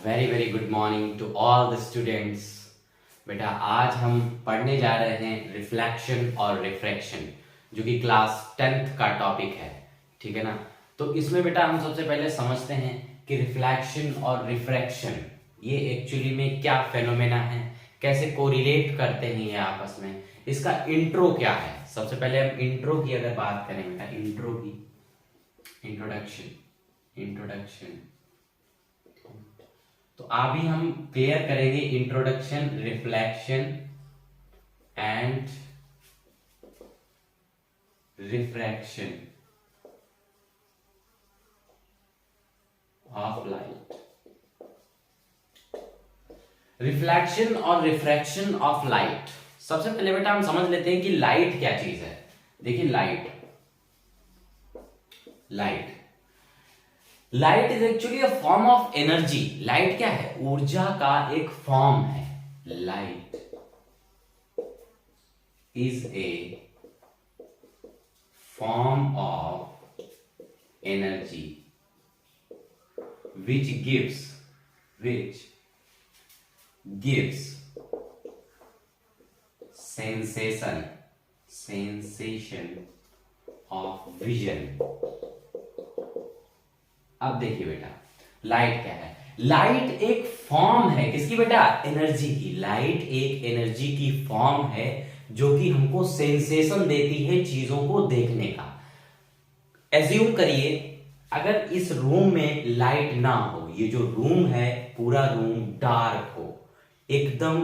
Very very good morning to all the students. बेटा आज हम पढ़ने जा रहे हैं रिफ्लेक्शन और रिफ्रैक्शन, जो कि क्लास 10th का टॉपिक है। ठीक है ना। तो इसमें बेटा हम सबसे पहले समझते हैं कि रिफ्लेक्शन और रिफ्रैक्शन ये एक्चुअली में क्या फेनोमेना है, कैसे कोरिलेट करते हैं ये आपस में, इसका इंट्रो क्या है। सबसे पहले हम इंट्रो की अगर बात करें बेटा, इंट्रो की, इंट्रोडक्शन तो अभी हम क्लियर करेंगे introduction, reflection and refraction of light. Reflection और रिफ्रैक्शन ऑफ लाइट, सबसे पहले बेटा हम समझ लेते हैं कि लाइट क्या चीज है। देखिए light is actually a form of energy. Light क्या है? ऊर्जा का एक फॉर्म है। Light is a form of energy which gives sensation of vision। अब देखिए बेटा लाइट क्या है। लाइट एक फॉर्म है किसकी बेटा? एनर्जी की। लाइट एक एनर्जी की फॉर्म है जो कि हमको सेंसेशन देती है चीजों को देखने का। एज्यूम करिए अगर इस रूम में लाइट ना हो, ये जो रूम है पूरा रूम डार्क हो, एकदम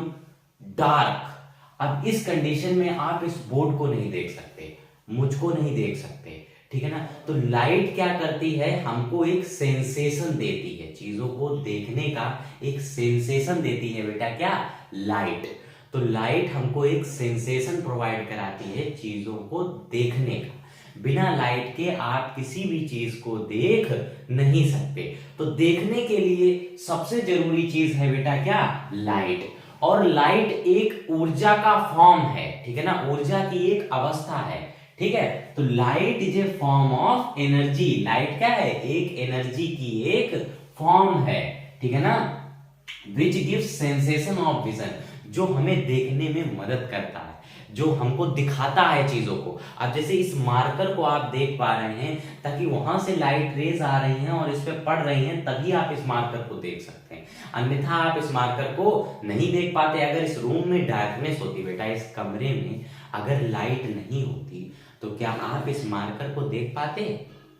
डार्क। अब इस कंडीशन में आप इस बोर्ड को नहीं देख सकते, मुझको नहीं देख सकते, ठीक है ना। तो लाइट क्या करती है? हमको एक सेंसेशन देती है, चीजों को देखने का एक सेंसेशन देती है बेटा। क्या? लाइट। तो लाइट हमको एक सेंसेशन प्रोवाइड कराती है चीजों को देखने का। बिना लाइट के आप किसी भी चीज को देख नहीं सकते। तो देखने के लिए सबसे जरूरी चीज है बेटा क्या? लाइट। और लाइट एक ऊर्जा का फॉर्म है, ठीक है ना, ऊर्जा की एक अवस्था है। ठीक है। तो light is a form of energy. Light क्या है? एक एनर्जी की एक फॉर्म है, ठीक है ना, which gives sensation of vision, जो हमें देखने में मदद करता है, जो हमको दिखाता है चीजों को। अब जैसे इस मार्कर को आप देख पा रहे हैं ताकि वहां से लाइट रेज आ रही हैं और इस पे पड़ रही हैं, तभी आप इस मार्कर को देख सकते हैं। अन्यथा आप इस मार्कर को नहीं देख पाते। अगर इस रूम में डार्कनेस होती बेटा, इस कमरे में अगर लाइट नहीं होती तो क्या आप इस मार्कर को देख पाते?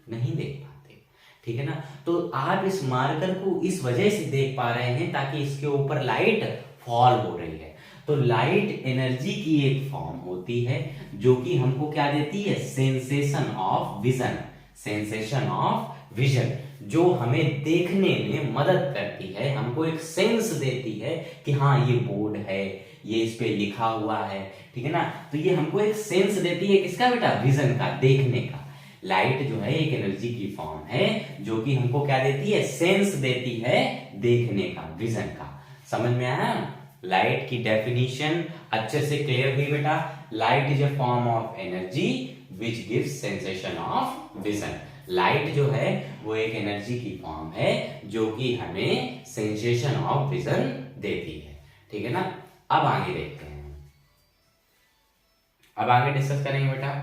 नहीं देख पाते, ठीक है ना। तो आप इस मार्कर को इस वजह से देख पा रहे हैं ताकि इसके ऊपर लाइट फॉल हो रही है। तो लाइट एनर्जी की एक फॉर्म होती है जो कि हमको क्या देती है? Sensation of vision. Sensation of vision जो हमें देखने में मदद करती है, हमको एक सेंस देती है कि हाँ ये बोर्ड है, ये इस पे लिखा हुआ है, ठीक है ना। तो ये हमको एक सेंस देती है किसका बेटा? विजन का, देखने का। लाइट जो है एक एनर्जी की फॉर्म है जो कि हमको क्या देती है? सेंस देती है देखने का, विजन का। समझ में आया? लाइट की डेफिनेशन अच्छे से क्लियर हुई बेटा। Light is a form of energy which gives sensation of vision. Light जो है वो एक एनर्जी की फॉर्म है जो कि हमें सेंसेशन ऑफ विजन देती है, ठीक है ना। अब आगे देखते हैं, अब आगे डिस्कस करेंगे बेटा।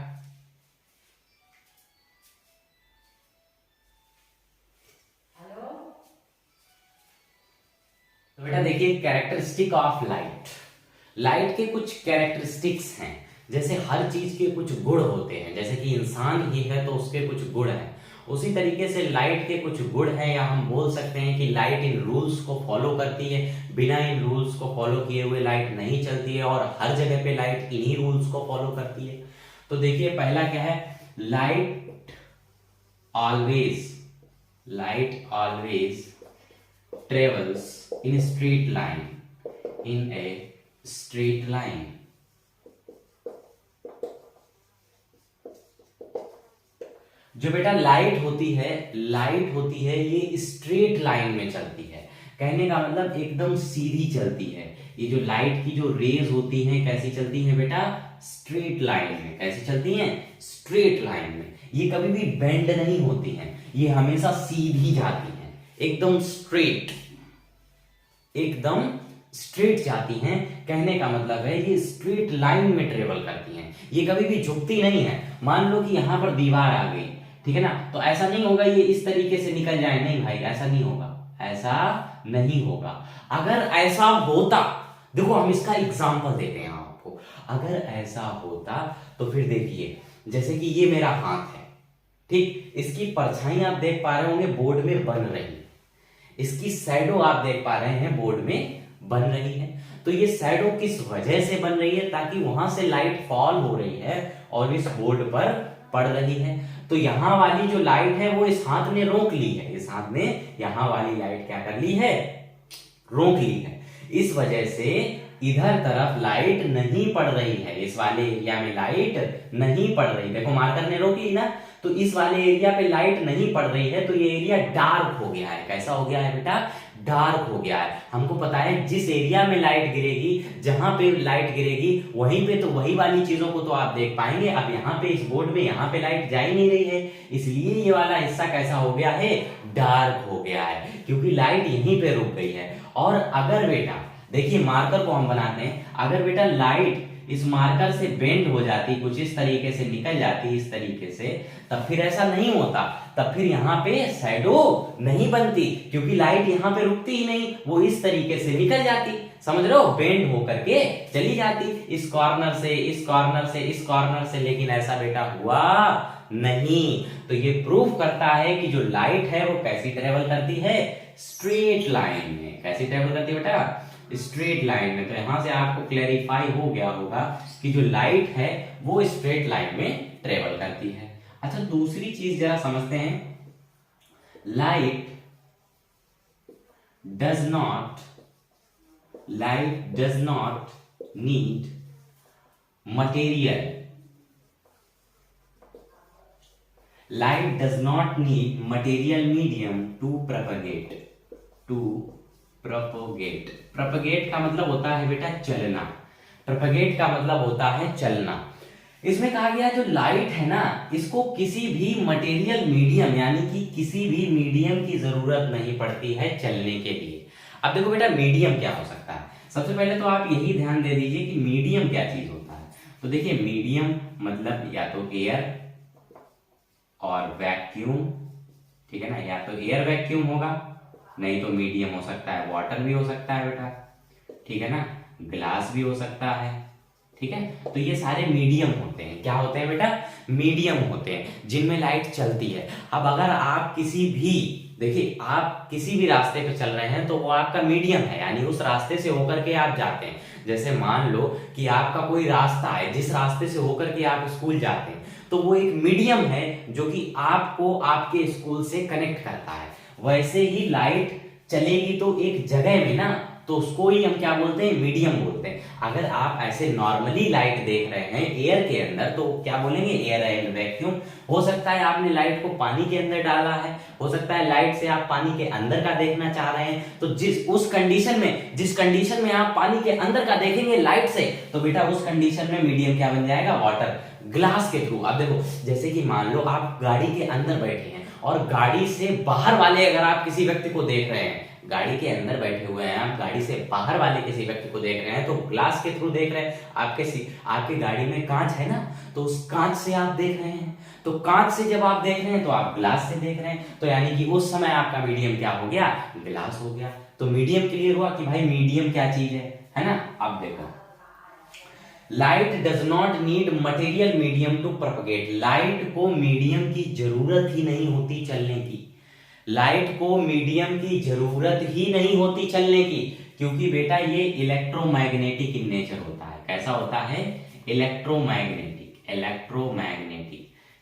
तो बेटा देखिए कैरेक्टरिस्टिक ऑफ लाइट। लाइट के कुछ कैरेक्टरिस्टिक्स हैं। जैसे हर चीज के कुछ गुण होते हैं, जैसे कि इंसान ही है तो उसके कुछ गुण हैं, उसी तरीके से लाइट के कुछ गुण हैं, या हम बोल सकते हैं कि लाइट इन रूल्स को फॉलो करती है। बिना इन रूल्स को फॉलो किए हुए लाइट नहीं चलती है, और हर जगह पे लाइट इन्हीं रूल्स को फॉलो करती है। तो देखिए पहला क्या है? Light always travels in a straight line। जो बेटा लाइट होती है ये स्ट्रेट लाइन में चलती है। कहने का मतलब एकदम सीधी चलती है। ये जो लाइट की जो रेज होती हैं कैसी चलती हैं बेटा? स्ट्रेट लाइन में। कैसी चलती हैं? स्ट्रेट लाइन में। ये कभी भी बेंड नहीं होती हैं, ये हमेशा सीधी जाती हैं, एकदम स्ट्रेट। एकदम स्ट्रेट जाती हैं। कहने का मतलब है ये स्ट्रेट लाइन में ट्रेवल करती हैं, ये कभी भी झुकती नहीं है। मान लो कि यहां पर दीवार आ गई, ठीक है ना, तो ऐसा नहीं होगा ये इस तरीके से निकल जाए, नहीं भाई ऐसा नहीं होगा, ऐसा नहीं होगा। अगर ऐसा होता, देखो हम इसका एग्जांपल देते हैं आपको, अगर ऐसा होता तो फिर देखिए, जैसे कि ये मेरा हाथ है, ठीक, इसकी परछाई आप देख पा रहे होंगे बोर्ड में बन रही, इसकी शैडो आप देख पा रहे हैं बोर्ड में बन रही है। तो ये शैडो किस वजह से बन रही है, ताकि वहां से लाइट फॉल हो रही है और इस बोर्ड पर पड़ रही है। तो यहां वाली जो लाइट है वो इस हाथ ने रोक ली है, इस हाथ ने यहां वाली लाइट क्या कर ली है, रोक ली है। इस वजह से इधर तरफ लाइट नहीं पड़ रही है, इस वाले एरिया में लाइट नहीं पड़ रही, देखो मार्कर ने रोक ली ना, तो इस वाले एरिया पे लाइट नहीं पड़ रही है, तो ये एरिया डार्क हो गया है। कैसा हो गया है बेटा, डार्क हो गया है। हमको पता है जिस एरिया में लाइट गिरेगी, जहां पे लाइट गिरेगी वहीं पे तो वही वाली चीजों को तो आप देख पाएंगे। अब यहाँ पे इस बोर्ड में यहाँ पे लाइट जा ही नहीं रही है, इसलिए ये वाला हिस्सा कैसा हो गया है, डार्क हो गया है, क्योंकि लाइट यहीं पे रुक गई है। और अगर बेटा देखिए मार्कर को हम बनाते हैं, अगर बेटा लाइट इस मार्कर से बेंड हो जाती, कुछ इस तरीके से निकल जाती, इस तरीके से, तब फिर ऐसा नहीं होता, तब फिर यहाँ पे शैडो नहीं बनती, क्योंकि लाइट यहाँ पे रुकती ही नहीं, वो इस तरीके से निकल जाती, समझ रहे हो, बेंड होकर के चली जाती, इस कॉर्नर से इस कॉर्नर से इस कॉर्नर से। लेकिन ऐसा बेटा हुआ नहीं। तो ये प्रूफ करता है कि जो लाइट है वो कैसी ट्रेवल करती है, स्ट्रेट लाइन में। कैसी ट्रेवल करती है बेटा, स्ट्रेट लाइन में। तो यहां से आपको क्लैरिफाई हो गया होगा कि जो लाइट है वो स्ट्रेट लाइन में ट्रेवल करती है। अच्छा दूसरी चीज जरा समझते हैं, light does not need material, light does not need material medium to propagate. Propagate का मतलब होता है बेटा चलना, प्रोपोगेट का मतलब होता है चलना। इसमें कहा गया जो लाइट है ना, इसको किसी भी मटेरियल मीडियम यानी कि किसी भी मीडियम की जरूरत नहीं पड़ती है चलने के लिए। अब देखो बेटा मीडियम क्या हो सकता है, सबसे पहले तो आप यही ध्यान दे दीजिए कि मीडियम क्या चीज होता है। तो देखिए मीडियम मतलब या तो एयर और वैक्यूम, ठीक है ना, या तो एयर वैक्यूम होगा, नहीं तो मीडियम हो सकता है वाटर भी हो सकता है बेटा, ठीक है ना, ग्लास भी हो सकता है, ठीक है। तो ये सारे मीडियम होते हैं, क्या होते हैं बेटा, मीडियम होते हैं जिनमें लाइट चलती है। अब अगर आप किसी भी, देखिए आप किसी भी रास्ते पे चल रहे हैं तो वो आपका मीडियम है, यानी उस रास्ते से होकर के आप जाते हैं। जैसे मान लो कि आपका कोई रास्ता है, जिस रास्ते से होकर के आप स्कूल जाते हैं, तो वो एक मीडियम है जो कि आपको आपके स्कूल से कनेक्ट करता है। वैसे ही लाइट चलेगी तो एक जगह में ना, तो उसको ही हम क्या बोलते हैं, मीडियम बोलते हैं। अगर आप ऐसे नॉर्मली लाइट देख रहे हैं एयर के अंदर तो क्या बोलेंगे, एयर एंड वैक्यूम। हो सकता है आपने लाइट को पानी के अंदर डाला है, हो सकता है लाइट से आप पानी के अंदर का देखना चाह रहे हैं, तो जिस कंडीशन में आप पानी के अंदर का देखेंगे लाइट से, तो बेटा उस कंडीशन में मीडियम क्या बन जाएगा, वाटर, ग्लास के थ्रू। अब देखो जैसे कि मान लो आप गाड़ी के अंदर बैठे हैं और गाड़ी से बाहर वाले अगर आप किसी व्यक्ति को देख रहे हैं, गाड़ी के अंदर बैठे हुए हैं आप, गाड़ी से बाहर वाले किसी व्यक्ति को देख रहे हैं, तो ग्लास के थ्रू देख रहे हैं। आपके गाड़ी में कांच है ना, तो उस कांच से आप देख रहे हैं, तो कांच से जब आप देख रहे हैं तो आप ग्लास से देख रहे हैं, तो यानी कि उस समय आपका मीडियम क्या हो गया, ग्लास हो गया। तो मीडियम क्लियर हुआ कि भाई मीडियम क्या चीज है ना। अब देखो light does not need material medium to propagate, लाइट को मीडियम की जरूरत ही नहीं होती चलने की, लाइट को मीडियम की जरूरत ही नहीं होती चलने की, क्योंकि बेटा ये इलेक्ट्रोमैग्नेटिक इन नेचर होता है। कैसा होता है, इलेक्ट्रोमैग्नेटिक,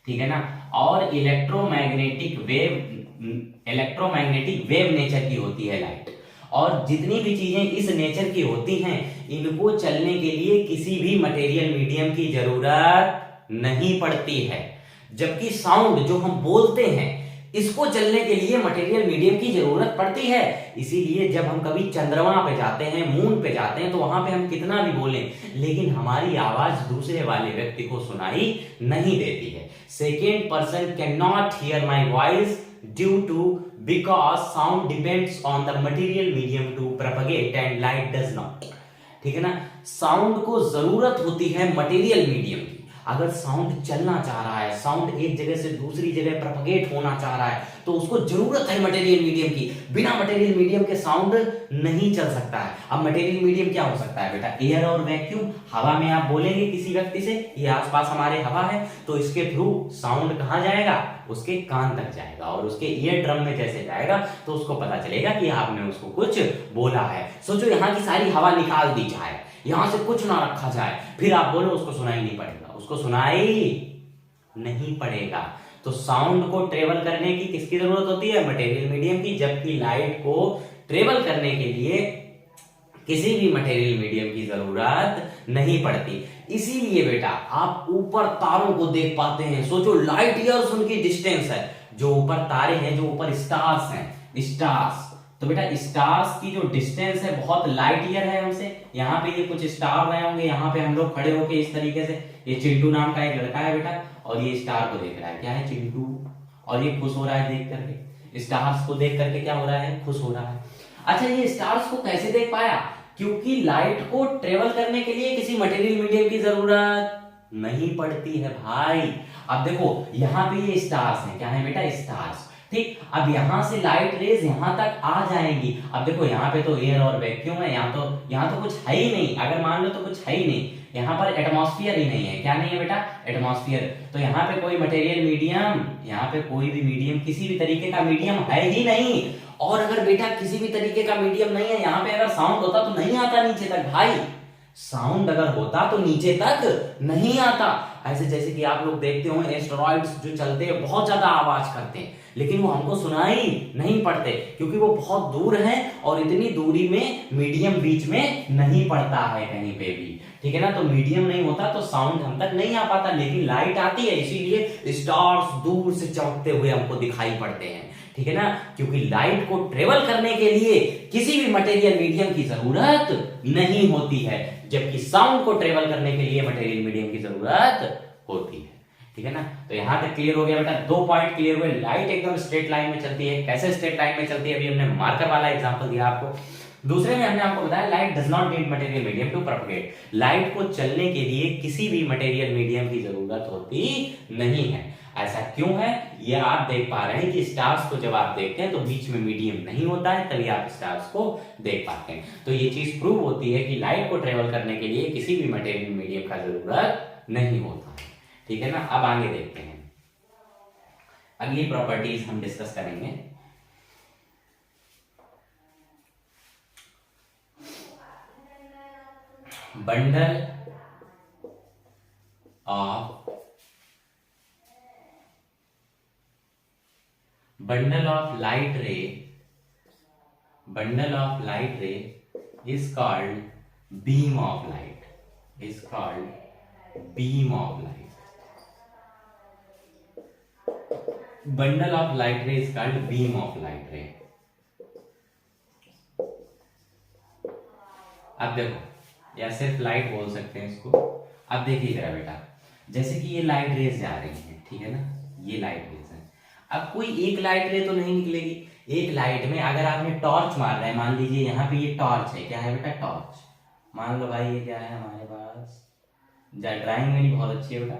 ठीक है ना। और इलेक्ट्रोमैग्नेटिक वेव नेचर की होती है लाइट, और जितनी भी चीजें इस नेचर की होती हैं इनको चलने के लिए किसी भी मटेरियल मीडियम की जरूरत नहीं पड़ती है। जबकि साउंड जो हम बोलते हैं इसको चलने के लिए मटेरियल मीडियम की जरूरत पड़ती है। इसीलिए जब हम कभी चंद्रमा पे जाते हैं, मून पे जाते हैं, तो वहां पे हम कितना भी बोलें लेकिन हमारी आवाज दूसरे वाले व्यक्ति को सुनाई नहीं देती है। Second person can not hear my voice due to because sound depends on the material medium to propagate and light does not. ठीक है ना, साउंड को जरूरत होती है मटेरियल मीडियम की। अगर साउंड चलना चाह रहा है, साउंड एक जगह से दूसरी जगह प्रोपगेट होना चाह रहा है, तो उसको जरूरत है मटेरियल मीडियम की। बिना मटेरियल मीडियम के साउंड नहीं चल सकता है। अब मटेरियल मीडियम क्या हो सकता है बेटा? एयर और वैक्यूम। हवा में आप बोलेंगे किसी व्यक्ति से, ये आसपास हमारे हवा है, तो इसके थ्रू साउंड कहां जाएगा? उसके कान तक जाएगा, और उसके ईयर ड्रम में जैसे जाएगा तो उसको पता चलेगा कि आपने उसको कुछ बोला है। सोचो यहाँ की सारी हवा निकाल दी जाए, यहां से कुछ ना रखा जाए, फिर आप बोलो उसको सुनाई नहीं पड़ेगा, उसको सुनाई नहीं पड़ेगा। तो साउंड को ट्रेवल करने की किसकी जरूरत होती है? मटेरियल मीडियम की। जबकि लाइट को ट्रेवल करने के लिए किसी भी मटेरियल मीडियम की जरूरत नहीं पड़ती। इसीलिए बेटा आप ऊपर तारों को देख पाते हैं। सोचो लाइट ईयर्स उनकी डिस्टेंस है, जो ऊपर तारे हैं, जो ऊपर स्टार्स हैं, स्टार्स, तो बेटा स्टार्स की जो डिस्टेंस है बहुत लाइट ईयर है हमसे। यहाँ पे ये कुछ स्टार रहे होंगे, यहाँ पे हम लोग खड़े होके इस तरीके से, ये चिंटू नाम का एक लड़का है बेटा, और ये स्टार को देख रहा है, क्या है? चिंटू। और ये खुश हो रहा है देख करके, स्टार्स को देख करके क्या हो रहा है? खुश हो रहा है। अच्छा, ये स्टार्स को कैसे देख पाया? क्योंकि लाइट को ट्रेवल करने के लिए किसी मटेरियल मीडियम की जरूरत नहीं पड़ती है भाई। अब देखो यहाँ पे ये स्टार्स हैं, क्या है बेटा? स्टार्स। ठीक, अब यहां से लाइट रेज यहां तक आ जाएंगी। अब देखो यहाँ पे तो एयर और वैक्यूम है, यहाँ तो कुछ है ही नहीं। अगर मान लो तो कुछ है ही नहीं, यहाँ पर एटमॉस्फेयर ही नहीं है। क्या नहीं है बेटा? एटमॉस्फेयर। तो यहाँ पे कोई मटेरियल मीडियम, यहाँ पे कोई भी मीडियम, किसी भी तरीके का मीडियम है ही नहीं। और अगर बेटा किसी भी तरीके का मीडियम नहीं है, यहाँ पे अगर साउंड होता तो नहीं आता नीचे तक भाई। साउंड अगर होता तो नीचे तक नहीं आता। ऐसे जैसे कि आप लोग देखते होंगे एस्टेरॉइड्स जो चलते हैं बहुत ज्यादा आवाज करते हैं, लेकिन वो हमको सुनाई नहीं पड़ते क्योंकि वो बहुत दूर हैं और इतनी दूरी में मीडियम बीच में नहीं पड़ता है कहीं पे भी। ठीक है ना, तो मीडियम नहीं होता तो साउंड हम तक नहीं आ पाता, लेकिन लाइट आती है, इसीलिए स्टार्स दूर से चमकते हुए हमको दिखाई पड़ते हैं। ठीक है ना, क्योंकि लाइट को ट्रेवल करने के लिए किसी भी मटेरियल मीडियम की जरूरत नहीं होती है, जबकि साउंड को ट्रेवल करने के लिए मटेरियल मीडियम की जरूरत होती है। ठीक है ना, तो यहां तक क्लियर हो गया बेटा। 2 पॉइंट क्लियर हुए। लाइट एकदम स्ट्रेट लाइन में चलती है। कैसे स्ट्रेट लाइन में चलती है? अभी हमने मार्कर वाला एग्जांपल दिया आपको। दूसरे में हमने आपको बताया light does not need material medium to propagate. लाइट को चलने के लिए किसी भी मटेरियल मीडियम की जरूरत होती नहीं है। ऐसा क्यों है? ये आप देख पा रहे हैं कि स्टार्स को जब आप देखते हैं तो बीच में मीडियम नहीं होता है, तभी आप स्टार्स को देख पाते हैं। तो ये चीज प्रूव होती है कि लाइट को ट्रेवल करने के लिए किसी भी मटेरियल मीडियम का जरूरत नहीं होता है। ठीक है ना, अब आगे देखते हैं, अगली प्रॉपर्टीज हम डिस्कस करेंगे। Bundle of light ray is called beam of light, bundle of light ray is called beam of light ray। अब देखो, या सिर्फ लाइट बोल सकते हैं इसको। अब देखिए जरा बेटा, जैसे कि ये लाइट रेज जा रही हैं, ठीक है ना, ये लाइट रेज है। अब कोई एक लाइट रे तो नहीं निकलेगी। एक लाइट में अगर आपने टॉर्च मार रहा है, मान लीजिए यहाँ पे ये टॉर्च है, क्या है बेटा? टॉर्च। मान लो भाई ये क्या है हमारे पास, ड्राइंग मेरी बहुत अच्छी है बेटा,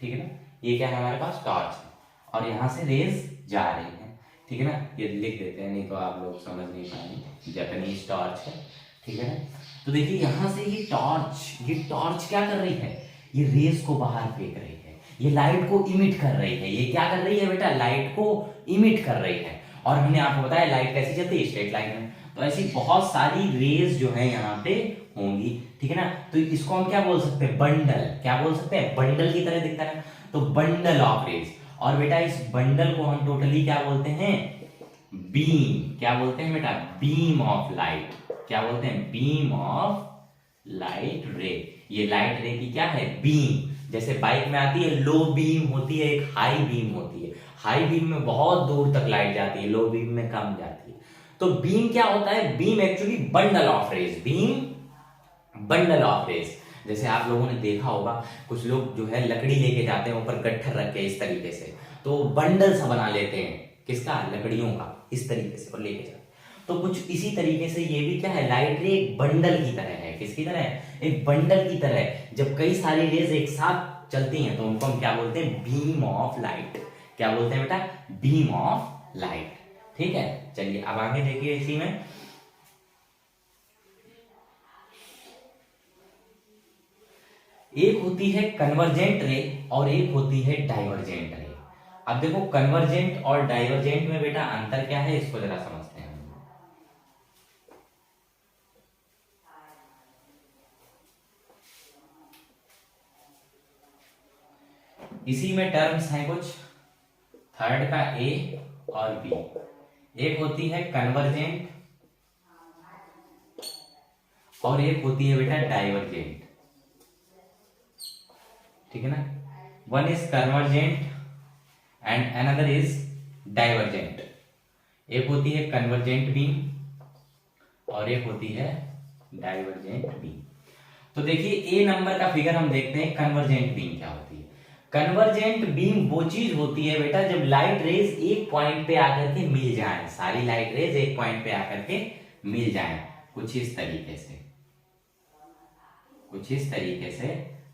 ठीक है ना, ये क्या है हमारे पास? टॉर्च है, और यहाँ से रेज जा रही है। ठीक है ना, ये लिख देते हैं, नहीं तो आप लोग समझ नहीं पाएंगे। जापानीज टॉर्च है, ठीक है ना। तो देखिए यहाँ से ये टॉर्च क्या कर रही है? ये रेज को बाहर फेंक रही है, ये लाइट को इमिट कर रही है। ये क्या कर रही है बेटा? लाइट को इमिट कर रही है। और हमने आपको बताया लाइट कैसी चलती है? स्ट्रेट लाइन में। तो ऐसी बहुत सारी रेज जो है यहाँ पे होंगी, ठीक है ना। तो इसको हम क्या बोल सकते हैं? बंडल। क्या बोल सकते हैं? बंडल की तरह दिखता है, तो बंडल ऑफ रेज। और बेटा इस बंडल को हम टोटली क्या बोलते हैं? बीम। क्या बोलते हैं बेटा? Beam of light. क्या बोलते हैं? बीम ऑफ लाइट रे। ये लाइट रे की क्या है? बीम। जैसे बाइक में आती है लो बीम होती है, एक हाई बीम होती है। हाई बीम में बहुत दूर तक लाइट जाती है, लो बीम में कम जाती है। तो बीम क्या होता है? Beam actually bundle of rays. Beam bundle of rays. जैसे आप लोगों ने देखा होगा कुछ लोग जो है लकड़ी लेके जाते हैं ऊपर गट्ठर रख के इस तरीके से, तो बंडल सा बना लेते हैं। किसका? लकड़ियों का। इस तरीके से और लेके जाते हैं। तो कुछ इसी तरीके से ये भी क्या है, लाइट रे एक बंडल की तरह है। किसकी तरह है? एक बंडल की तरह है। जब कई सारी रेज एक साथ चलती हैं तो उनको हम क्या बोलते हैं? Beam of light. क्या बोलते हैं बेटा? Beam of light. ठीक है, चलिए अब आगे देखिए इसी में। एक होती है कन्वर्जेंट रे और एक होती है डाइवर्जेंट रे। अब देखो कन्वर्जेंट और डाइवर्जेंट में बेटा अंतर क्या है, इसको जरा समझते हैं। इसी में टर्म्स हैं कुछ, थर्ड का ए और बी। एक होती है कन्वर्जेंट और एक होती है बेटा डाइवर्जेंट। ठीक है ना? One is convergent and another is divergent. एक होती है कन्वर्जेंट बीम और एक होती है डाइवर्जेंट बीम। तो देखिए ए नंबर का फिगर हम देखते हैं, कन्वर्जेंट बीम क्या होती है। कन्वर्जेंट बीम वो चीज होती है बेटा जब लाइट रेज एक पॉइंट पे आकर के मिल जाए, सारी लाइट रेज एक पॉइंट पे आकर के मिल जाए, कुछ इस तरीके से, कुछ इस तरीके से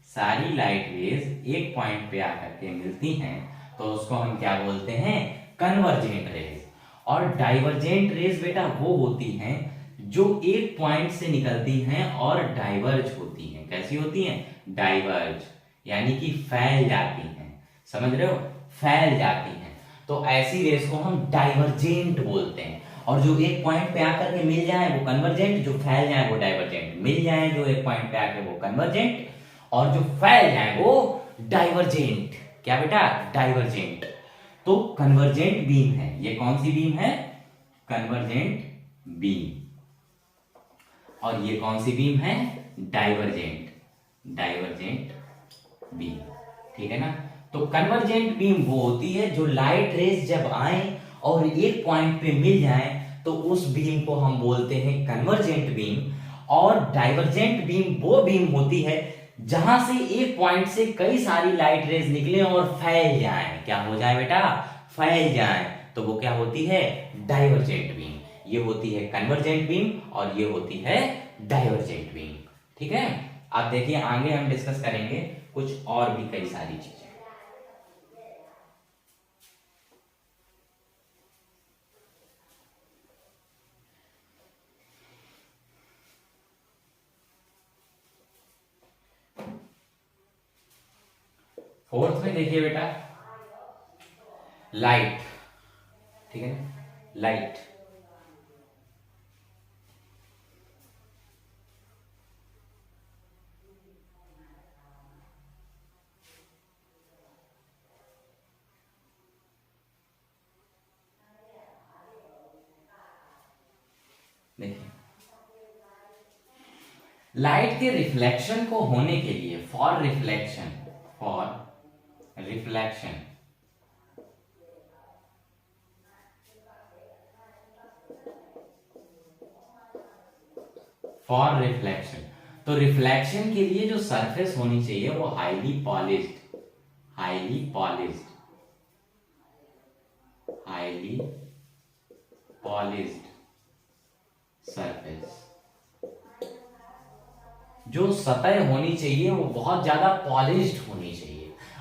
सारी लाइट रेज एक पॉइंट पे आकर के मिलती हैं तो उसको हम क्या बोलते हैं? Convergent rays. और डाइवर्जेंट रेज बेटा वो होती हैं जो एक पॉइंट से निकलती हैं और डाइवर्ज होती हैं। कैसी होती हैं? डाइवर्ज, यानी कि फैल जाती हैं। समझ रहे हो? फैल जाती हैं। तो ऐसी रेस को हम डाइवर्जेंट बोलते हैं। और जो एक पॉइंट पे आकर के मिल जाए वो कन्वर्जेंट, जो फैल जाए वो डाइवर्जेंट। मिल जाए जो एक पॉइंट पे आकर वो कन्वर्जेंट और जो फैल जाए वो डाइवर्जेंट। क्या बेटा? डाइवर्जेंट। तो कन्वर्जेंट बीम है, ये कौन सी बीम है? Convergent beam. और ये कौन सी बीम है? Divergent, divergent beam. ठीक है ना? तो कन्वर्जेंट बीम वो होती है जो लाइट रेज जब आए और एक पॉइंट पे मिल जाए तो उस बीम को हम बोलते हैं कन्वर्जेंट बीम। और डाइवर्जेंट बीम वो बीम होती है जहां से एक पॉइंट से कई सारी लाइट रेज निकले और फैल जाए। क्या हो जाए बेटा? फैल जाए। तो वो क्या होती है? Divergent beam. ये होती है कन्वर्जेंट बीम और ये होती है डाइवर्जेंट बीम। ठीक है? अब देखिए आगे हम डिस्कस करेंगे कुछ और भी कई सारी चीजें। फोर्थ में देखिए बेटा लाइट। ठीक है ना? लाइट। देखिए लाइट के रिफ्लेक्शन को होने के लिए, for reflection, for reflection, for reflection, तो रिफ्लेक्शन के लिए जो सरफेस होनी चाहिए वो highly polished, highly polished, highly polished surface, जो सतह होनी चाहिए वो बहुत ज्यादा पॉलिश्ड होनी चाहिए।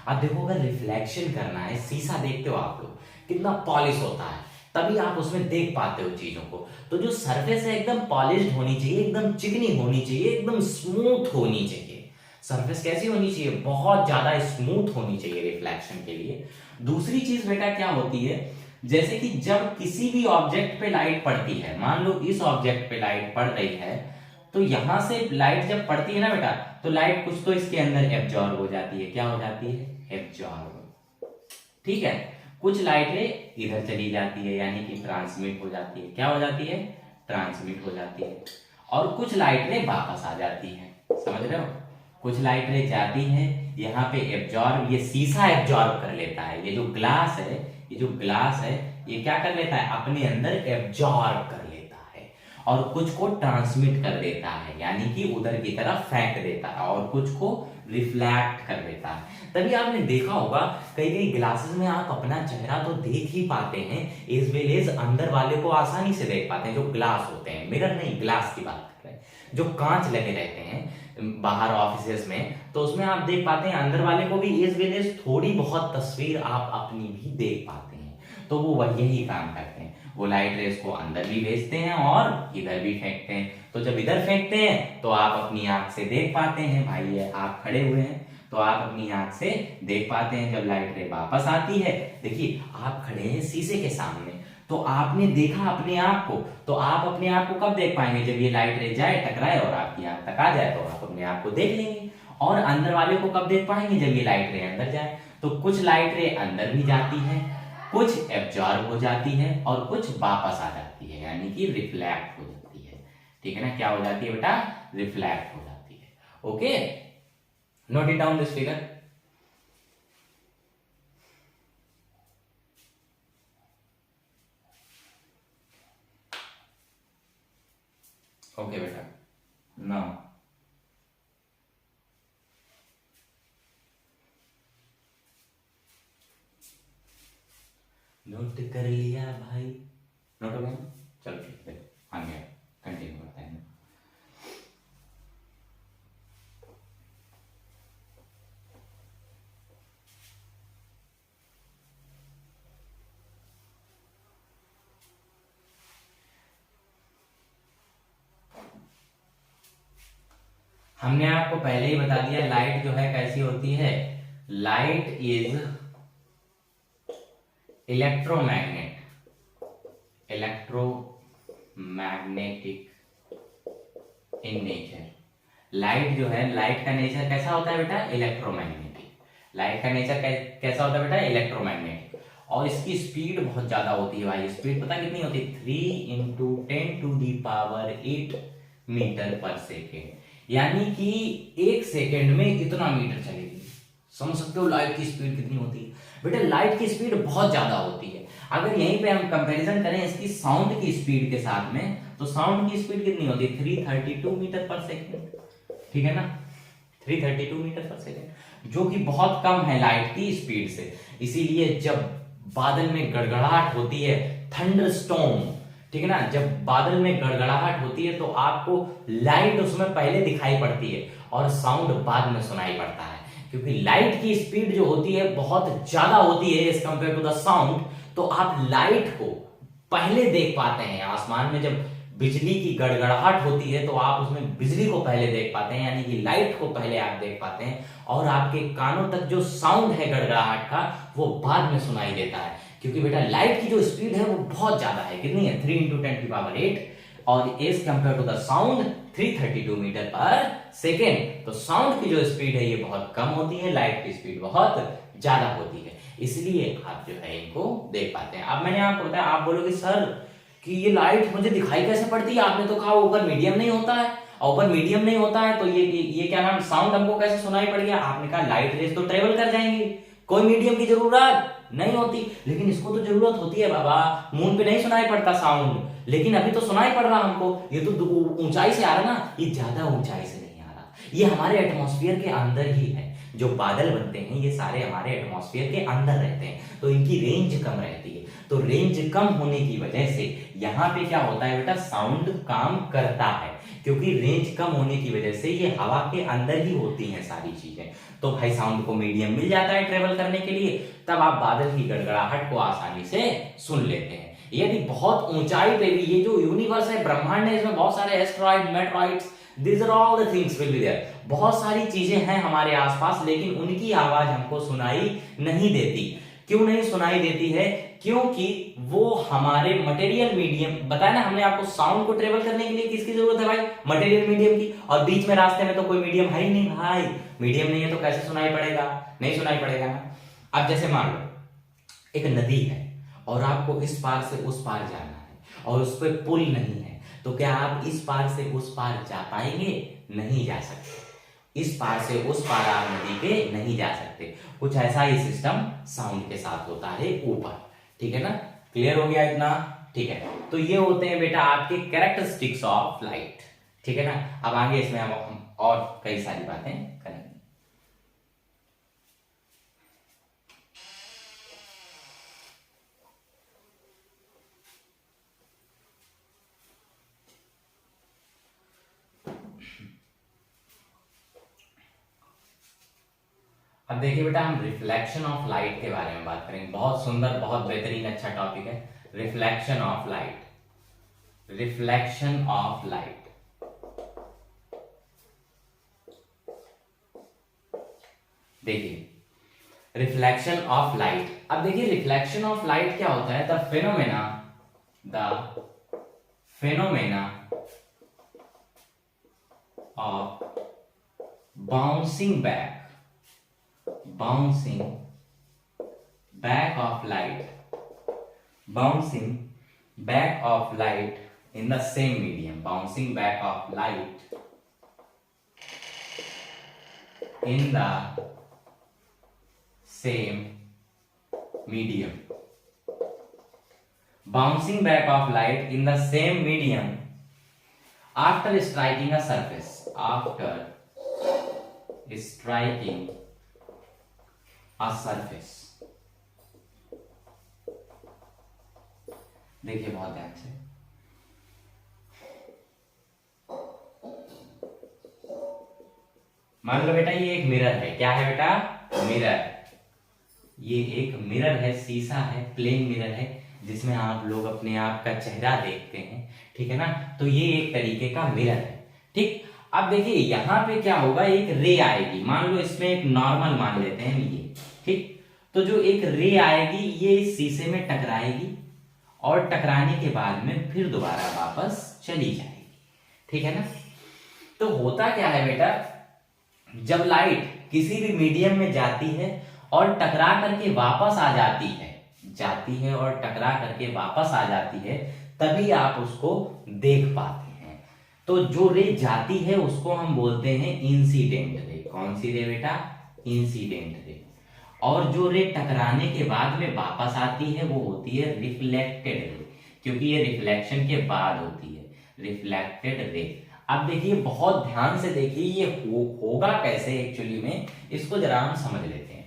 अब देखो अगर रिफ्लेक्शन करना है, शीशा देखते हो आप लोग कितना पॉलिश होता है, तभी आप उसमें देख पाते हो चीजों को। तो जो सरफेस है एकदम पॉलिश्ड होनी चाहिए, एकदम चिकनी होनी चाहिए, एकदम स्मूथ होनी चाहिए। सरफेस कैसी होनी चाहिए? बहुत ज्यादा स्मूथ होनी चाहिए रिफ्लेक्शन के लिए। दूसरी चीज बेटा क्या होती है, जैसे कि जब किसी भी ऑब्जेक्ट पे लाइट पड़ती है, मान लो इस ऑब्जेक्ट पे लाइट पड़ रही है, तो यहां से लाइट जब पड़ती है ना बेटा, तो लाइट कुछ तो इसके अंदर एब्जॉर्ब हो जाती है। क्या हो जाती है? एब्जॉर्ब। ठीक है? कुछ लाइटें इधर चली जाती है, यानी कि ट्रांसमिट हो जाती है। क्या हो जाती है? ट्रांसमिट हो जाती है। और कुछ लाइटें वापस आ जाती हैं। समझ रहे हो? कुछ लाइटें जाती हैं यहाँ पे एब्जॉर्ब, ये शीशा एब्जॉर्ब कर लेता है। ये जो ग्लास है, ये जो ग्लास है ये क्या कर लेता है? अपने अंदर एब्जॉर्ब कर लेता है। और कुछ को ट्रांसमिट कर देता है, यानी कि उधर की तरफ फेंक देता है, और कुछ को रिफ्लेक्ट कर देता है। तभी आपने देखा होगा कई कई ग्लासेस में आप अपना चेहरा तो देख ही पाते हैं, एज वेल एज अंदर वाले को आसानी से देख पाते हैं। जो ग्लास होते हैं, मिरर नहीं, ग्लास की बात कर रहे हैं, जो कांच लगे रहते हैं बाहर ऑफिसेज में, तो उसमें आप देख पाते हैं अंदर वाले को भी एज वेल एज थोड़ी बहुत तस्वीर आप अपनी भी देख पाते हैं। तो वो यही काम करते हैं, वो लाइट रेस को अंदर भी भेजते हैं और इधर भी फेंकते हैं। तो जब इधर फेंकते हैं तो आप अपनी आंख से देख पाते हैं, भाई आप खड़े हुए हैं तो आप अपनी आंख से देख पाते हैं। जब लाइट रे वापस आती है, देखिए आप खड़े हैं शीशे के सामने, तो आपने देखा अपने आप को, तो आप अपने आप को कब देख पाएंगे? जब ये लाइट रे जाए, टकराए और आपकी आंख तक आ जाए, तो आप अपने आप को देख लेंगे। और अंदर वाले को कब देख पाएंगे? जब ये लाइट रे अंदर जाए। तो कुछ लाइट रे अंदर भी जाती है, कुछ एब्जॉर्ब हो जाती है और कुछ वापस आ जाती है, यानी कि रिफ्लेक्ट हो जाती है। ठीक है ना, क्या हो जाती है बेटा? रिफ्लेक्ट हो जाती है। Okay, note it down this figure. Okay बेटा, नाउ नोट कर लिया भाई? नोट हो गया? चलो ठीक है, आगे कंटिन्यू करते हैं। हमने आपको पहले ही बता दिया लाइट जो है कैसी होती है। Light is electromagnet, electromagnetic in nature. Light जो है, लाइट का नेचर कैसा होता है बेटा? इलेक्ट्रोमैग्नेटिक। लाइट का नेचर कैसा होता है बेटा? इलेक्ट्रोमैग्नेटिक। और इसकी स्पीड बहुत ज्यादा होती है भाई। स्पीड पता कितनी होती है? 3 × 10⁸ मीटर पर सेकेंड, यानी कि 1 सेकेंड में इतना मीटर चलेगी। समझ सकते हो लाइट की स्पीड कितनी होती है? बेटा लाइट की स्पीड बहुत ज्यादा होती है। अगर यहीं पे हम कंपैरिजन करें इसकी साउंड की स्पीड के साथ में, तो साउंड की स्पीड कितनी होती है? 332 मीटर पर सेकेंड। ठीक है ना, 332 मीटर पर सेकेंड, जो कि बहुत कम है लाइट की स्पीड से। इसीलिए जब बादल में गड़गड़ाहट होती है, थंडर स्टॉर्म, ठीक है ना, जब बादल में गड़गड़ाहट होती है तो आपको लाइट उसमें पहले दिखाई पड़ती है और साउंड बाद में सुनाई पड़ता है, क्योंकि लाइट की स्पीड जो होती है बहुत ज्यादा होती है as compare to the sound. तो आप लाइट को पहले देख पाते हैं आसमान में। जब बिजली की गड़गड़ाहट होती है तो आप उसमें बिजली को पहले देख पाते हैं, यानी कि लाइट को पहले आप देख पाते हैं, और आपके कानों तक जो साउंड है गड़गड़ाहट का वो बाद में सुनाई देता है। क्योंकि बेटा लाइट की जो स्पीड है वो बहुत ज्यादा है। कितनी है? 3 × 10⁸, और as compare to the sound 332 metre पर सेकेंड। तो साउंड की जो स्पीड है ये बहुत कम होती है, लाइट की स्पीड बहुत ज्यादा होती है, इसलिए आप जो है इनको देख पाते हैं। अब मैंने आपको बताया, आप बोलोगे सर कि ये लाइट मुझे दिखाई कैसे पड़ती है? आपने तो कहा ऊपर मीडियम नहीं होता है, और ऊपर मीडियम नहीं होता है तो ये क्या नाम, साउंड हमको कैसे सुनाई पड़ गया? आपने कहा लाइट रेस तो ट्रेवल कर जाएंगी, कोई मीडियम की जरूरत नहीं होती। लेकिन इसको तो जरूरत होती है बाबा, मून पे नहीं सुनाई पड़ता साउंड, लेकिन अभी तो सुनाई पड़ रहा हमको। ये तो ऊंचाई से आ रहा ना, ये ज्यादा ऊंचाई से नहीं आ रहा, ये हमारे एटमॉस्फेयर के अंदर ही है। जो बादल बनते हैं ये सारे हमारे एटमॉस्फेयर के अंदर रहते हैं, तो इनकी रेंज कम रहती है। तो रेंज कम होने की वजह से यहाँ पे क्या होता है बेटा? साउंड काम करता है, क्योंकि रेंज कम होने की वजह से ये हवा के अंदर ही होती हैं सारी चीजें। तो भाई साउंड को मीडियम मिल जाता है ट्रेवल करने के लिए, तब आप बादल की गड़गड़ाहट को आसानी से सुन लेते हैं। यदि बहुत ऊंचाई पे भी, ये जो यूनिवर्स है, ब्रह्मांड है, इसमें बहुत सारे asteroid, meteoroids, these are all the things will be there, बहुत सारी चीजें हैं हमारे आसपास, लेकिन उनकी आवाज हमको सुनाई नहीं देती। क्यों नहीं सुनाई देती है? क्योंकि वो हमारे मटेरियल मीडियम, बताया ना हमने आपको, साउंड को ट्रेवल करने के लिए किसकी जरूरत है भाई? मटेरियल मीडियम की। और बीच में रास्ते में तो कोई मीडियम है ही नहीं भाई, मीडियम नहीं है तो कैसे सुनाई पड़ेगा? नहीं सुनाई पड़ेगा ना। अब जैसे मान लो एक नदी है और आपको इस पार से उस पार जाना है और उस पर पुल नहीं है, तो क्या आप इस पार से उस पार जा पाएंगे? नहीं जा सकते। इस पार से उस पार आप नदी के नहीं जा सकते। कुछ ऐसा ही सिस्टम साउंड के साथ होता है ऊपर। ठीक है ना, क्लियर हो गया इतना? ठीक है, तो ये होते हैं बेटा आपके कैरेक्टरिस्टिक्स ऑफ लाइट। ठीक है ना, अब आगे इसमें हम और कई सारी बातें करेंगे। अब देखिए बेटा, हम रिफ्लेक्शन ऑफ लाइट के बारे में बात करेंगे। बहुत सुंदर, बहुत बेहतरीन, अच्छा टॉपिक है reflection of light. Reflection of light, देखिए रिफ्लेक्शन ऑफ लाइट। अब देखिए रिफ्लेक्शन ऑफ लाइट क्या होता है? The phenomena of bouncing back of light, bouncing back of light in the same medium, bouncing back of light in the same medium, bouncing back of light in the same medium after striking a surface, देखिए बहुत ध्यान से, मान लो बेटा ये एक mirror है। क्या है बेटा? मिरर। ये एक मिरर है, शीशा है, प्लेन मिरर है, जिसमें आप लोग अपने आप का चेहरा देखते हैं। ठीक है ना, तो ये एक तरीके का मिरर है। ठीक, अब देखिए यहां पे क्या होगा, एक रे आएगी। मान लो इसमें एक नॉर्मल मान लेते हैं ये। ठीक, तो जो एक रे आएगी ये इस शीशे में टकराएगी और टकराने के बाद में फिर दोबारा वापस चली जाएगी। ठीक है ना, तो होता क्या है बेटा, जब लाइट किसी भी मीडियम में जाती है और टकरा करके वापस आ जाती है, और टकरा करके वापस आ जाती है, तभी आप उसको देख पाते हैं। तो जो रे जाती है उसको हम बोलते हैं इंसिडेंट रे। कौन सी रे बेटा? Incident ray. और जो रे टकराने के बाद में वापस आती है वो होती है रिफ्लेक्टेड रे, क्योंकि ये रिफ्लेक्शन के बाद होती है, रिफ्लेक्टेड रे। अब देखिए बहुत ध्यान से देखिए, ये होगा कैसे एक्चुअली में, इसको जरा हम समझ लेते हैं।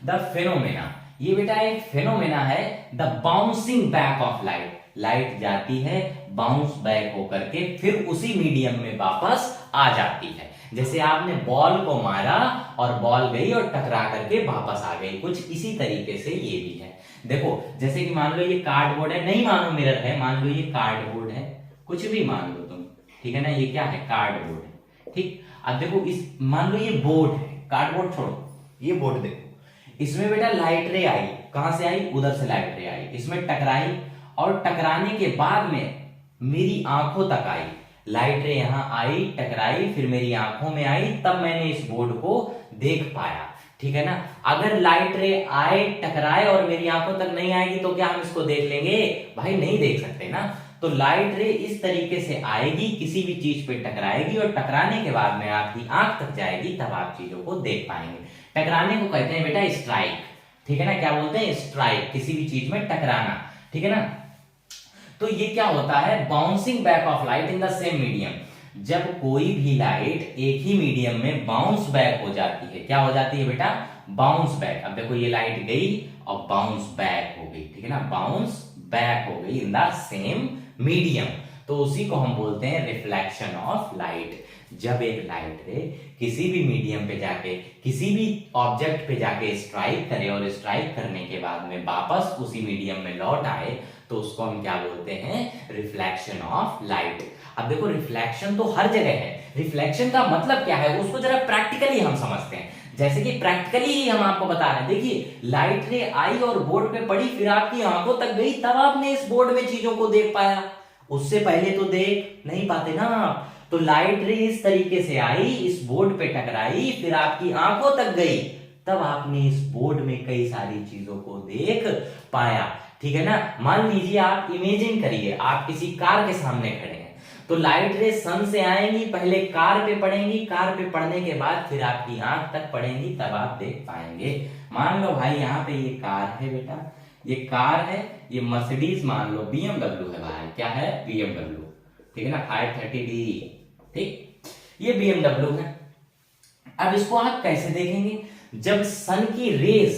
द फेनोमेना, ये बेटा एक फेनोमेना है, the bouncing back of light. Light जाती है, बाउंस बैक होकर के फिर उसी मीडियम में वापस आ जाती है। जैसे आपने बॉल को मारा और बॉल गई और टकरा करके वापस आ गई, कुछ इसी तरीके से ये भी है। देखो जैसे कि मान लो ये कार्डबोर्ड है, नहीं मानो मिरर है, मान लो ये कार्डबोर्ड है, कुछ भी मान लो तुम। ठीक है ना, ये क्या है? कार्डबोर्ड है। ठीक, अब देखो इस, मान लो ये बोर्ड है, कार्डबोर्ड छोड़ो, ये बोर्ड देखो, इसमें बेटा लाइट रे आई। कहां से आई? उधर से लाइट रे आई, इसमें टकराई और टकराने के बाद में मेरी आंखों तक आई। लाइट रे यहां आई, टकराई, फिर मेरी आंखों में आई, तब मैंने इस बोर्ड को देख पाया। ठीक है ना, अगर लाइट रे आए, टकराए और मेरी आंखों तक नहीं आएगी तो क्या हम इसको देख लेंगे? भाई नहीं देख सकते ना। तो लाइट रे इस तरीके से आएगी, किसी भी चीज पे टकराएगी और टकराने के बाद में आपकी आंख तक जाएगी, तब आप चीजों को देख पाएंगे। टकराने को कहते हैं बेटा स्ट्राइक। ठीक है ना, क्या बोलते हैं? स्ट्राइक, किसी भी चीज में टकराना। ठीक है ना, तो ये क्या होता है? Bouncing back of light in the same medium. जब कोई भी लाइट एक ही मीडियम में बाउंस बैक हो जाती है, क्या हो जाती है बेटा? Bounce back. अब देखो ये लाइट गई और बाउंस बैक हो गई। ठीक है ना, बाउंस बैक हो गई इन द सेम मीडियम, तो उसी को हम बोलते हैं रिफ्लेक्शन ऑफ लाइट। जब एक लाइट रे किसी भी मीडियम पे जाके, किसी भी ऑब्जेक्ट पे जाके स्ट्राइक करे और स्ट्राइक करने के बाद में वापस उसी मीडियम में लौट आए, तो उसको हम क्या बोलते हैं? Reflection of light. अब देखो रिफ्लेक्शन तो हर जगह है, रिफ्लेक्शन का मतलब क्या है उसको जरा प्रैक्टिकली हम समझते हैं। जैसे कि प्रैक्टिकली ही हम आपको बता रहे हैं, देखिए लाइट रे आई और बोर्ड पे पड़ी, फिर आपकी आंखों तक गई, तब आपने इस बोर्ड में चीजों को देख पाया, उससे पहले तो देख नहीं पाते ना आप। तो लाइट रे इस तरीके से आई, इस बोर्ड पे टकराई, फिर आपकी आंखों तक गई, तब आपने इस बोर्ड में कई सारी चीजों को देख पाया। ठीक है ना, मान लीजिए आप इमेजिन करिए आप किसी कार के सामने खड़े हैं, तो लाइट रे सन से आएंगी, पहले कार पे पड़ेंगी, कार पे पड़ने के बाद फिर आपकी आंख तक पड़ेंगी, तब आप देख पाएंगे। मान लो भाई यहाँ पे ये कार है बेटा, ये कार है, ये मर्सिडीज मान लो BMW है भाई, क्या है BMW, ठीक है ना 530D, ठीक, ये BMW है। अब इसको आप कैसे देखेंगे, जब सन की रेज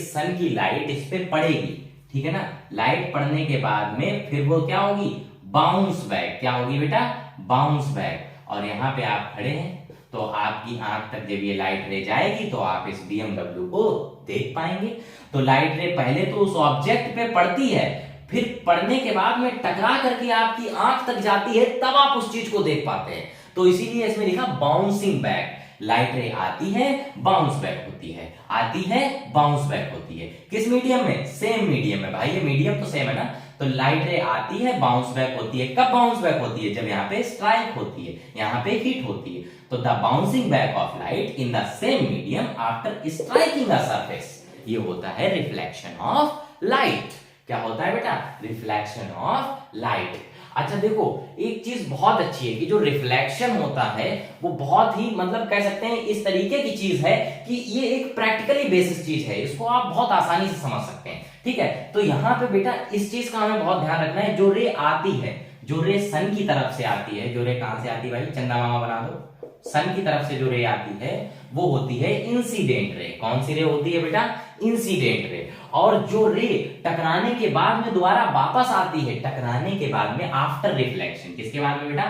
सन की लाइट इस पे पड़ेगी, ठीक है ना, लाइट पड़ने के बाद में फिर वो क्या होगी, बाउंस बैक, क्या होगी बेटा, बाउंस बैक। और यहाँ पे आप खड़े हैं तो आपकी आंख तक जब ये लाइट रे जाएगी तो आप इस BMW को देख पाएंगे। तो लाइट रे पहले तो उस ऑब्जेक्ट पे पड़ती है, फिर पड़ने के बाद में टकरा करके आपकी आंख तक जाती है, तब आप उस चीज को देख पाते हैं। तो इसीलिए इसमें लिखा बाउंसिंग बैक, लाइट रे आती है बाउंस बैक होती है, आती है बाउंस बैक होती है, किस मीडियम में, सेम मीडियम में भाई, ये मीडियम तो सेम है ना। तो लाइट रे आती है बाउंस बैक होती है, कब बाउंस बैक होती है, जब यहाँ पे स्ट्राइक होती है, यहाँ पे हिट होती है। तो the bouncing back of light in the same medium after striking a surface, ये होता है रिफ्लेक्शन ऑफ लाइट। क्या होता है बेटा, रिफ्लेक्शन ऑफ लाइट। अच्छा देखो, एक चीज बहुत अच्छी है कि जो रिफ्लेक्शन होता है वो बहुत ही मतलब कह सकते हैं इस तरीके की चीज है कि ये एक प्रैक्टिकली बेसिस चीज है, इसको आप बहुत आसानी से समझ सकते हैं, ठीक है। तो यहाँ पे बेटा इस चीज का हमें बहुत ध्यान रखना है, जो रे आती है, जो रे सन की तरफ से आती है, जो रे कहां से आती है भाई, चंदा मामा बना दो, सन की तरफ से जो रे आती है वो होती है इंसिडेंट रे। कौन सी रे होती है बेटा, इंसिडेंट रे। और जो रे टकराने के बाद में दोबारा वापस आती है, टकराने के बाद में आफ्टर रिफ्लेक्शन, किसके बाद में बेटा,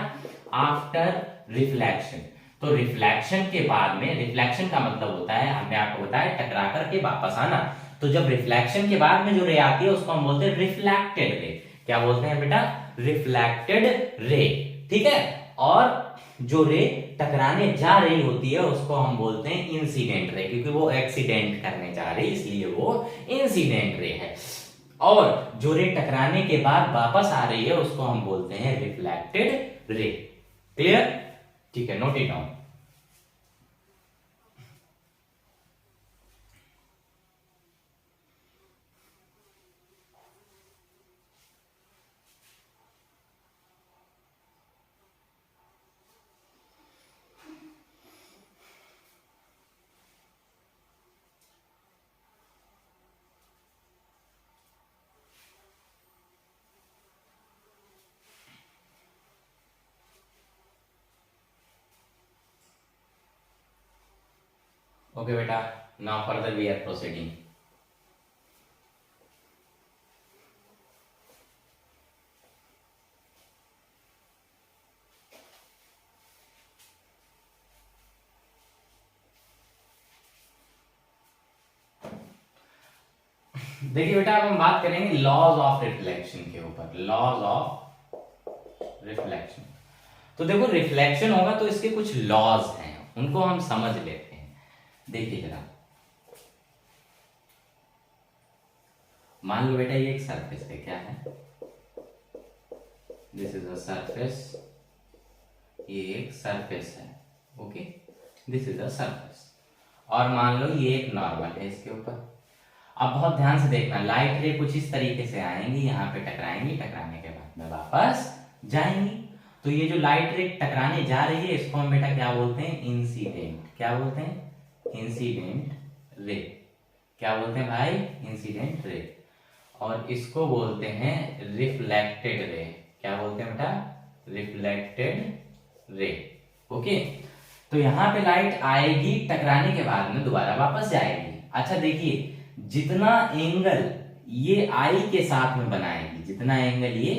आफ्टर रिफ्लेक्शन। तो रिफ्लेक्शन के बाद में, रिफ्लेक्शन का मतलब होता है, हमने आपको बताया टकरा करके वापस आना। तो जब रिफ्लेक्शन के बाद में जो रे आती है उसको हम बोलते हैं रिफ्लेक्टेड रे। क्या बोलते हैं बेटा, रिफ्लेक्टेड रे, ठीक है। और जो रे टकराने जा रही होती है उसको हम बोलते हैं इंसिडेंट रे, क्योंकि वो एक्सीडेंट करने जा रही है इसलिए वो इंसिडेंट रे है। और जो रे टकराने के बाद वापस आ रही है उसको हम बोलते हैं रिफ्लेक्टेड रे। क्लियर, ठीक है, नोट इट डाउन। ओके बेटा, now further we are proceeding. देखिए बेटा, अब हम बात करेंगे लॉज ऑफ रिफ्लेक्शन के ऊपर, लॉज ऑफ रिफ्लेक्शन। तो देखो रिफ्लेक्शन होगा तो इसके कुछ लॉज हैं, उनको हम समझ लेते हैं। देखिए जरा, मान लो बेटा ये एक सरफेस है, क्या है, दिस इज अ सरफेस, ये एक सरफेस है, okay, this is a surface. और मान लो ये एक नॉर्मल है इसके ऊपर। अब बहुत ध्यान से देखना, लाइट रे कुछ इस तरीके से आएंगी, यहाँ पे टकराएंगी, टकराने के बाद में वापस जाएंगी। तो ये जो लाइट रे टकराने जा रही है इसको हम बेटा क्या बोलते हैं, इंसिडेंट। क्या बोलते हैं, इंसिडेंट रे। क्या बोलते हैं भाई, इंसिडेंट रे। और इसको बोलते हैं रिफ्लेक्टेड रे। क्या बोलते हैं बेटा, रिफ्लेक्टेड रे, ओके। तो यहाँ पे लाइट आएगी, टकराने के बाद में दोबारा वापस जाएगी। अच्छा देखिए, जितना एंगल ये आई के साथ में बनाएगी, जितना एंगल ये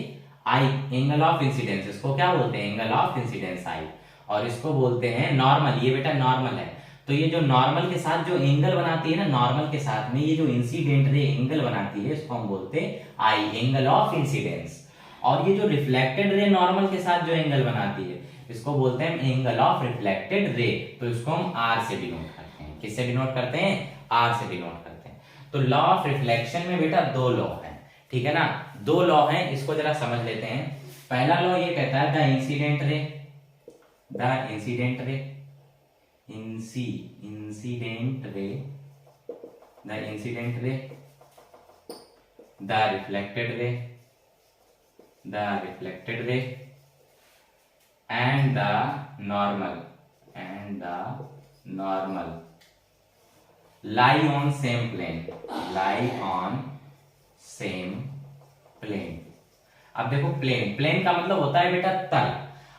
आई, एंगल ऑफ इंसिडेंस, इसको क्या बोलते हैं, एंगल ऑफ इंसिडेंस आई। और इसको बोलते हैं नॉर्मल, ये बेटा नॉर्मल है। तो ये जो नॉर्मल के साथ जो एंगल बनाती है ना, नॉर्मल के साथ में ये जो इंसिडेंट रे एंगल बनाती है इसको हम बोलते हैं आई, एंगल ऑफ इंसिडेंस। और ये जो रिफ्लेक्टेड रे नॉर्मल के साथ जो एंगल बनाती है इसको बोलते हैं एंगल ऑफ रिफ्लेक्टेड रे। तो इसको हम आर से डिनोट करते हैं। किससे डिनोट करते हैं, आर से डिनोट करते हैं। तो लॉ ऑफ रिफ्लेक्शन में बेटा दो लॉ है, ठीक है ना, दो लॉ हैं, इसको जरा समझ लेते हैं। पहला लॉ ये कहता है the incident ray, the incident रे, incident ray, the incident ray, the reflected रे, द रिफ्लेक्टेड रे, and the normal lie on same plane, lie on same plane. अब देखो प्लेन, प्लेन का मतलब होता है बेटा तल।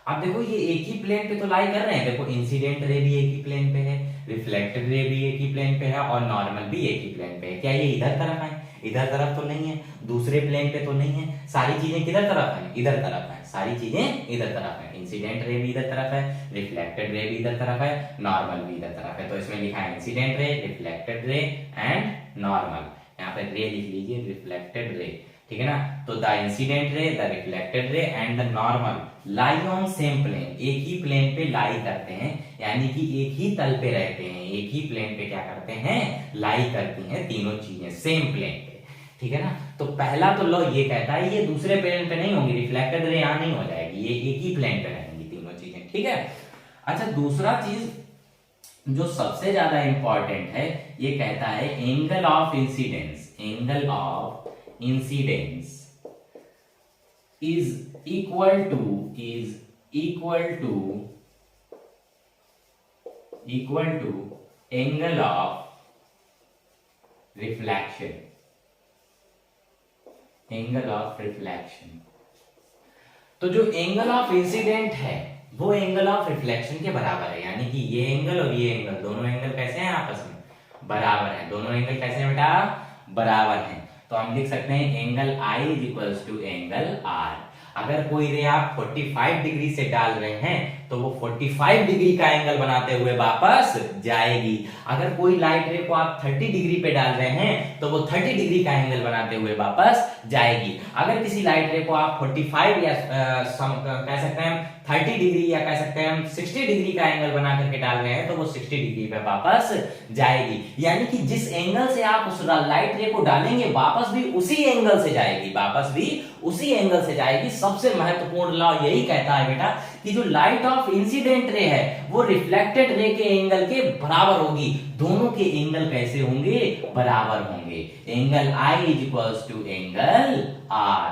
अब देखो ये एक ही प्लेन पे तो लाई कर रहे हैं, देखो इंसिडेंट रे भी एक ही प्लेन पे है, रिफ्लेक्टेड रे भी एक ही प्लेन पे है और नॉर्मल भी एक ही प्लेन पे है। क्या ये इधर तरफ है? इधर तरफ तो नहीं है, दूसरे प्लेन पे तो नहीं है, सारी चीजें किधर तरफ है? इधर तरफ है, सारी चीजें इधर तरफ है। इंसिडेंट रे भी इधर तरफ है, रिफ्लेक्टेड रे भी इधर तरफ है, नॉर्मल भी इधर तरफ है। तो इसमें लिखा है incident ray, reflected ray and normal. यहाँ पे रे लिख लीजिए, रिफ्लेक्टेड रे, ठीक है ना। तो the incident ray, the reflected ray and the normal lie on same plane, एक ही प्लेन पे लाई करते हैं, यानी कि एक ही तल पे रहते हैं, एक ही प्लेन पे क्या करते हैं? लाई करती हैं तीनों चीजें सेम प्लेन पे, ठीक है ना। तो पहला तो लॉ ये कहता है ये दूसरे प्लेन पे नहीं होंगी, रिफ्लेक्टेड रे यहां नहीं हो जाएगी, ये एक ही प्लेन पे रहेंगी तीनों चीजें, ठीक है। अच्छा, दूसरा चीज जो सबसे ज्यादा इंपॉर्टेंट है, ये कहता है angle of incidence, angle of incidence is equal to angle of reflection, angle of reflection। तो जो एंगल ऑफ इंसिडेंट है वो एंगल ऑफ रिफ्लेक्शन के बराबर है, यानी कि ये एंगल और ये एंगल, दोनों एंगल कैसे हैं? आपस में बराबर है। दोनों एंगल कैसे हैं बेटा? बराबर हैं। तो हम लिख सकते हैं angle I is equals to angle R। अगर कोई रे आप 45 डिग्री से डाल रहे हैं तो वो 45 डिग्री का एंगल बनाते हुए वापस जाएगी। अगर कोई लाइट रे को आप 30 डिग्री पे डाल रहे हैं तो वो 30 डिग्री का एंगल बनाते हुए वापस जाएगी। अगर किसी लाइट रे को आप 45 या कह सकते हैं 30 डिग्री या कह सकते हैं हम 60 डिग्री का एंगल बना करके डाल रहे हैं तो वो 60 डिग्री पे वापस जाएगी। यानी कि जिस एंगल से आप उस लाइट रे को डालेंगे वापस भी उसी एंगल से जाएगी, वापस भी उसी एंगल से जाएगी। सबसे महत्वपूर्ण लॉ यही कहता है बेटा कि जो लाइट ऑफ इंसिडेंट रे है वो रिफ्लेक्टेड रे के एंगल के बराबर होगी। दोनों के एंगल कैसे होंगे? बराबर होंगे। Angle I is equals to angle R।